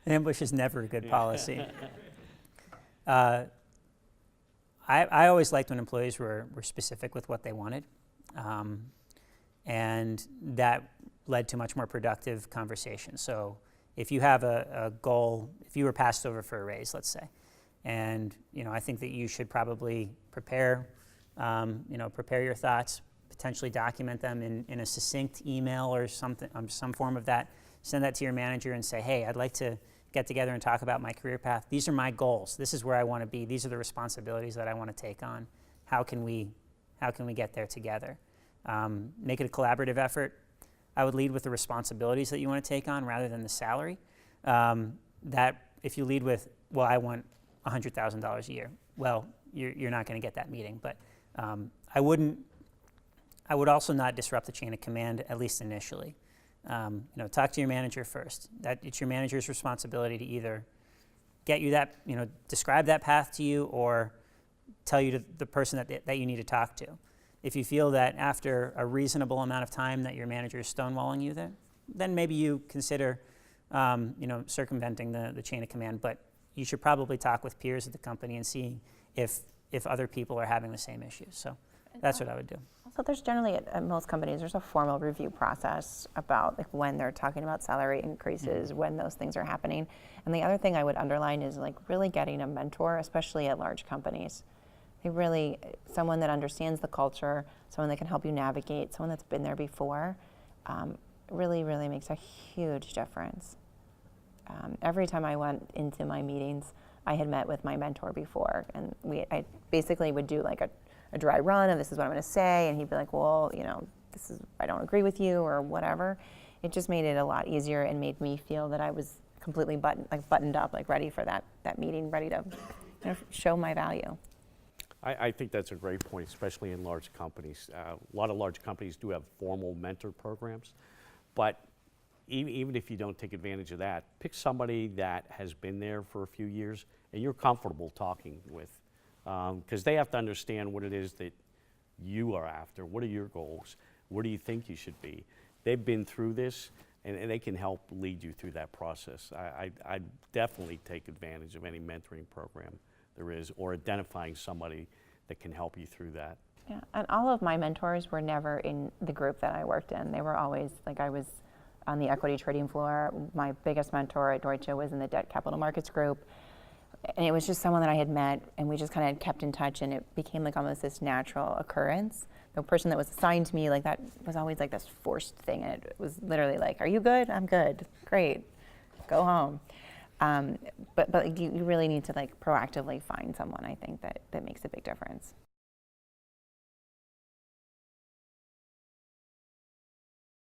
An ambush is never a good policy. I always liked when employees were specific with what they wanted. And that led to much more productive conversation. So if you have a goal, if you were passed over for a raise, let's say, and I think that you should probably prepare your thoughts, potentially document them in a succinct email or something, some form of that. Send that to your manager and say, hey, I'd like to get together and talk about my career path. These are my goals. This is where I want to be. These are the responsibilities that I want to take on. How can we get there together? Make it a collaborative effort. I would lead with the responsibilities that you want to take on rather than the salary. That if you lead with, well, I want $100,000 a year, well, you're not going to get that meeting. But I would also not disrupt the chain of command, at least initially. Talk to your manager first. That it's your manager's responsibility to either get you that, describe that path to you or tell you to the person that you need to talk to. If you feel that after a reasonable amount of time that your manager is stonewalling you there, then maybe you consider, circumventing the chain of command. But you should probably talk with peers at the company and see if other people are having the same issues. So that's what I would do. Also, there's generally, at most companies, there's a formal review process about when they're talking about salary increases, when those things are happening. And the other thing I would underline is really getting a mentor, especially at large companies. Someone that understands the culture, someone that can help you navigate, someone that's been there before, really makes a huge difference. Every time I went into my meetings, I had met with my mentor before, and I basically would do a dry run of this is what I'm going to say, and he'd be like, well, I don't agree with you or whatever. It just made it a lot easier and made me feel that I was completely buttoned up, ready for that meeting, ready to show my value. I think that's a great point, especially in large companies. A lot of large companies do have formal mentor programs, but even if you don't take advantage of that, pick somebody that has been there for a few years and you're comfortable talking with, because they have to understand what it is that you are after. What are your goals? Where do you think you should be? They've been through this, and they can help lead you through that process. I'd definitely take advantage of any mentoring program there is, or identifying somebody that can help you through that. Yeah, and all of my mentors were never in the group that I worked in. They were always, I was on the equity trading floor. My biggest mentor at Deutsche was in the debt capital markets group. And it was just someone that I had met, and we just kind of kept in touch, and it became almost this natural occurrence. The person that was assigned to me, that was always this forced thing, and it was literally are you good? I'm good. Great. Go home. But you really need to proactively find someone, I think, that makes a big difference.